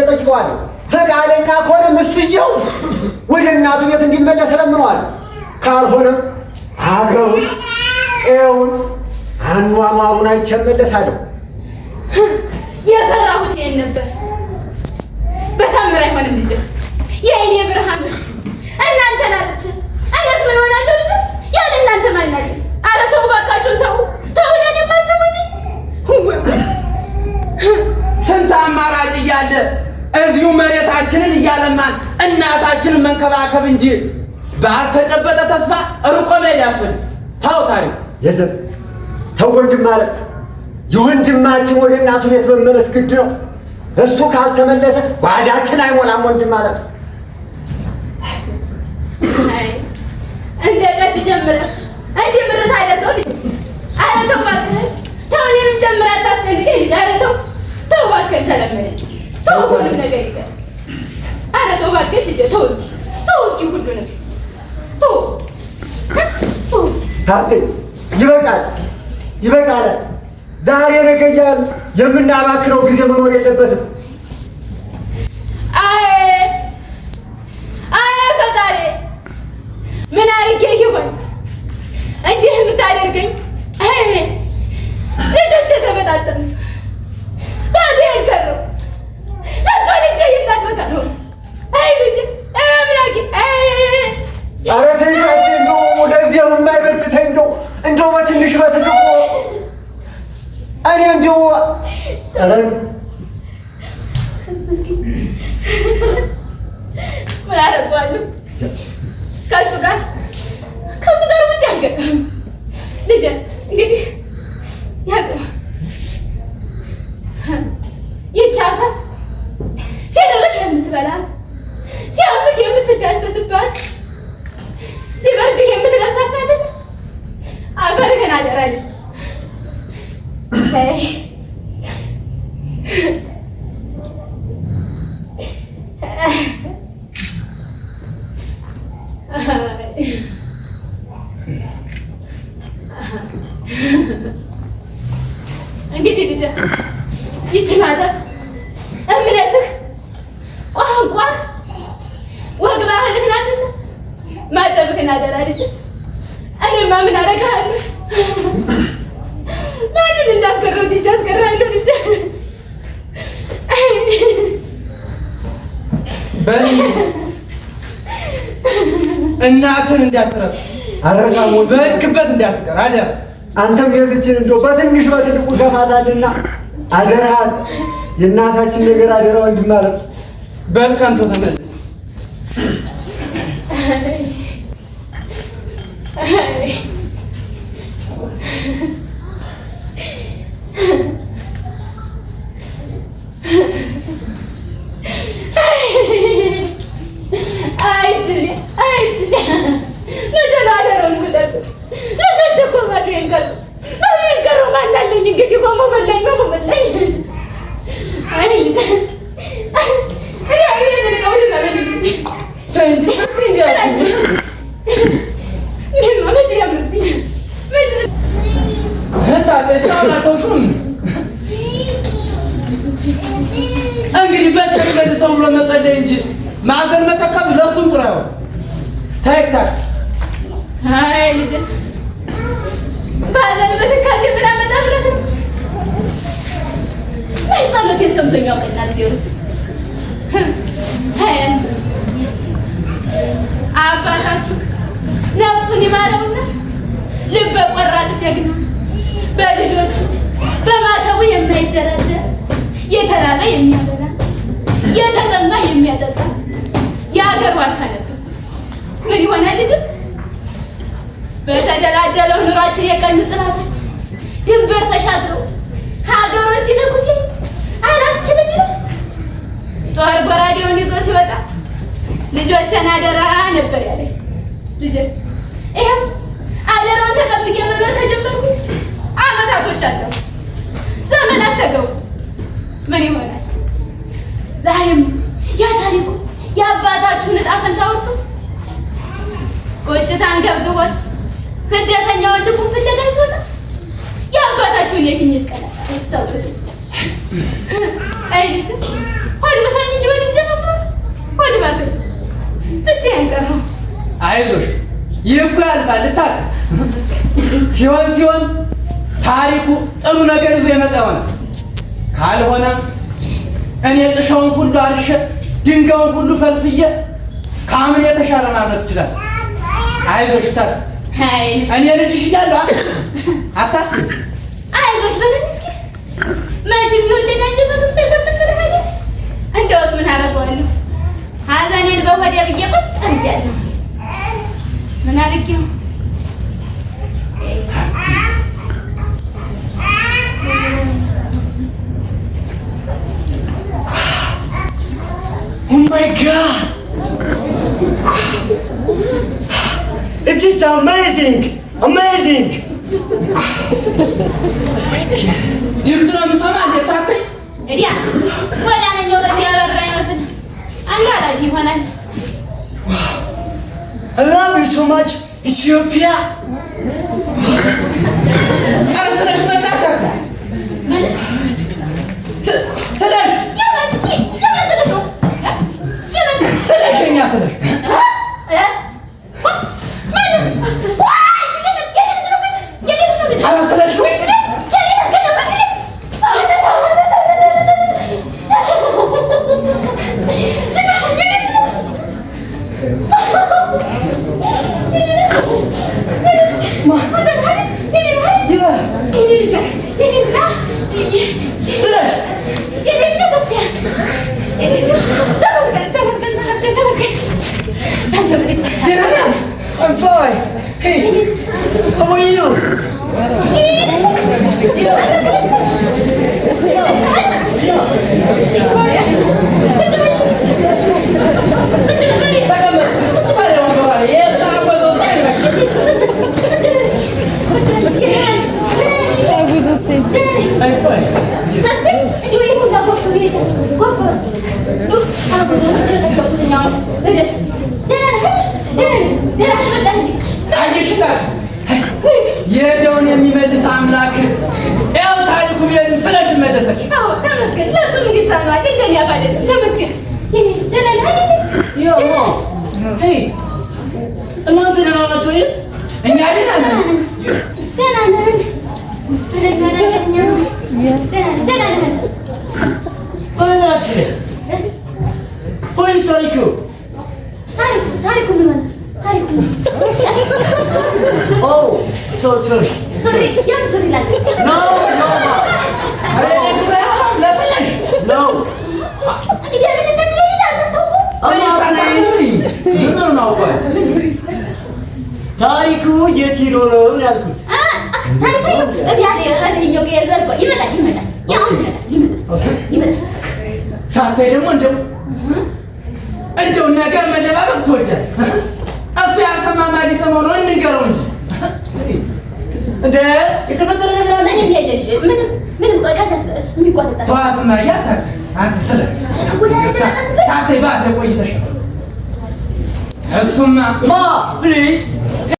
ጠይቀዋለሁ። ፈቃደኛ ከሆነ ምስየው ወደ እናቱ ቤት እንዲመለስ ለምነዋል። ካልሆነም አገሩን ቀየውን አኗኗሩን አይቼ እመለሳለሁ። የፈራሁት ይሄን ነበር። በታምር አይሆንም ልጅ፣ የእኔ ብርሃን እናንተ ናችሁ። እኔስ ምን ሆናለሁ ልጅ? ያለ እናንተ ማናለኝ? ኧረ ተው እባካችሁን ተው ተው። ለኔ ማሰቡኝ ስንት አማራጭ እያለ እዚሁ መሬታችንን እያለማን እናታችንን መንከባከብ እንጂ ባልተጨበጠ ተስፋ ርቆ መሄድ ያስፈልግ። ተው ታሪክ የለም ተው ወንድም ማለት የወንድማችን ወደ እናቱ ቤት መመለስ ግድ ነው። እሱ ካልተመለሰ ጓዳችን አይሞላም። ወንድም ማለት እንደ ቀድ ጀምረህ እንዲህ ምርት አደርገው ልጅ። ኧረ ተው እባክህ ተው። እኔንም ጨምረህ አታስጨንቀኝ ልጅ። ኧረ ተው ተው እባክህ። ተለመደ ተው ሁሉም ነገር ይቀር። ኧረ ተው እባክህ ልጅ። ተው ተው እስኪ ሁሉንም ተው ተው። ታቴ ይበቃል ይበቃል። ዛሬ ነገ እያልን የምናባክነው ጊዜ መኖር የለበትም። አይ ፈጣሪ ምን አድርጌ ይሆን እንዲህ የምታደርገኝ? ልጆቼ ተበታተኑ፣ ባዶ ያልቀረው ሰጥቶ ልጄ ይናትበታ ነው። አይ ልጄ አምላኬ። ኧረ ተይ ታቴ፣ እንደው ወደዚህ የማይበትተኝ እንደው በትንሽ በትልቁ እኔ እንደው ምን አደርገዋለሁ ከእሱ ጋር ምን ያገር ልጄ እንግዲህ ያገር ይቻላል። ሲርብህ የምትበላት፣ ሲያምህ የምትዳሰስባት፣ ሲበርድህ የምትለብሳት ናት። አበርህን አደራለሁ። እንግዲህ ልጄ ይቺ ማለት እምነትህ፣ ቋንቋህ፣ ወግ ባህልህ ናትና ማጠብህን አደራ ልጄ። እኔማ ምን አደርግሃለሁ? ማንን እንዳስቀረው ልጄ አስቀራለሁ ልጄ። እናትን እንዳትረሳ፣ አረሳሙ በህክበት እንዳትቀር አደራ። አንተም የዚችን እንደው በትንሽ በትልቁ ገፋታልና አደራህን። የእናታችን ነገር አደራ ወንድም ማለት በልከንቶ ተመለስ። እንግዲህ በተለይ መልሰው ብሎ መጸለይ እንጂ ማዘን መተካት ለሱም ጥሩ አይሆን። ታይታል አይ ልጄ ባዘን በትካዜ ምን አመጣ ብለህ ነው? ጸሎቴን ሰምቶኝ ያውቀኛል። ዲዮስ አባታችሁ ነፍሱን ይማረውና ልበ ቆራጥ ጀግና፣ በልጆቹ በማተቡ የማይደራደር፣ የተራበ የሚያበላ፣ የተጠማ የሚያጠጣ የሀገር ዋርካ ነበር። ምን ይሆናል ልጅ? በተደላደለው ኑሯችን የቀኑ ጥላቶች ድንበር ተሻግረው ሀገሩን ሲነኩ ሲል አላስችልም ይላል። ጦር ጎራዴውን ይዞ ሲወጣ ልጆችን አደራ ነበር ያለኝ። ልጅ ይኸው አደራውን ተቀብዬ መኖር ተጀመርኩ። አመታቶች አለፉ፣ ዘመናት ተገቡ። ምን ይሆናል ዛሬም ያ ታሪኩ የአባታችሁን ዕጣ ፈንታ ወርሶ ቁጭት አንገብግቦት ስደተኛ ወንድሙን ፍለጋ ሲወጣ የአባታችሁን የሽኝት ቀን አስታውስ። አይ ልጅ ሆድ ብሶኝ እንጂ ይህ እኮ ያልፋል። ልታውቅ ሲሆን ታሪኩ ጥሩ ነገር ይዞ የመጣ ሆነ። ካልሆነ እኔ ጥሻውን ሁሉ አርሼ ድንጋዩን ሁሉ ፈልፍዬ ከአምን የተሻለ ማለት ይችላል። አይዞሽ ታዲያ እኔ ልጅሽ እያለሁ አታስቢ። አይዞሽ በለኝ እስኪ መቼም ቢሆን ለዳንጀ ተሰምተሽ እንደውስ ምን አደርገዋለሁ? ሀዘኔን በሆዴ ብዬ ቁጭ ብያለሁ። ምን አድርጌው? Oh my God! It is amazing! Amazing! ድምፅ ነው የምሰማ። እንዴት ታተኝ እዲያ ወዳነኛው በዚህ ያበራ ይመስል አንጋላጅ ይሆናል። I love you so much, Ethiopia! ስለሽ መጣታት ስለሽ ስለሽኛ ስለሽ I'm fine! Hey! How are you? የሄደውን የሚመልስ አምላክ ያው ታሪኩ ቢሆንም ስለሽ መለሰሽ። አዎ ተመስገን። ለሱ ምን ይሳነዋል? እንደኔ ያባደለ ተመስገን። እናንተ ደህና ናችሁ? እኛ ደህና ነን። በነገራችን ፖሊስ ታሪኩ ምን ሆነ? ታሪኩ Oh, sorry. ያም ሶሪ ላይ No. ታሪኩ የት ሄዶ ነው ያልኩት? ታንተ ደግሞ እንደው ነገር መደባበቅ ትወጃለህ። እሱ ያልሰማማ ሊሰማው ነው። እንንገረው እንጂ እንደ የተፈጠረ ነገር አለ። ምንም የሚቆጣ ተዋትማ እያታል አንተ ስለ ታንተ ባትቆይተሽ እሱማ ማ ፕሊዝ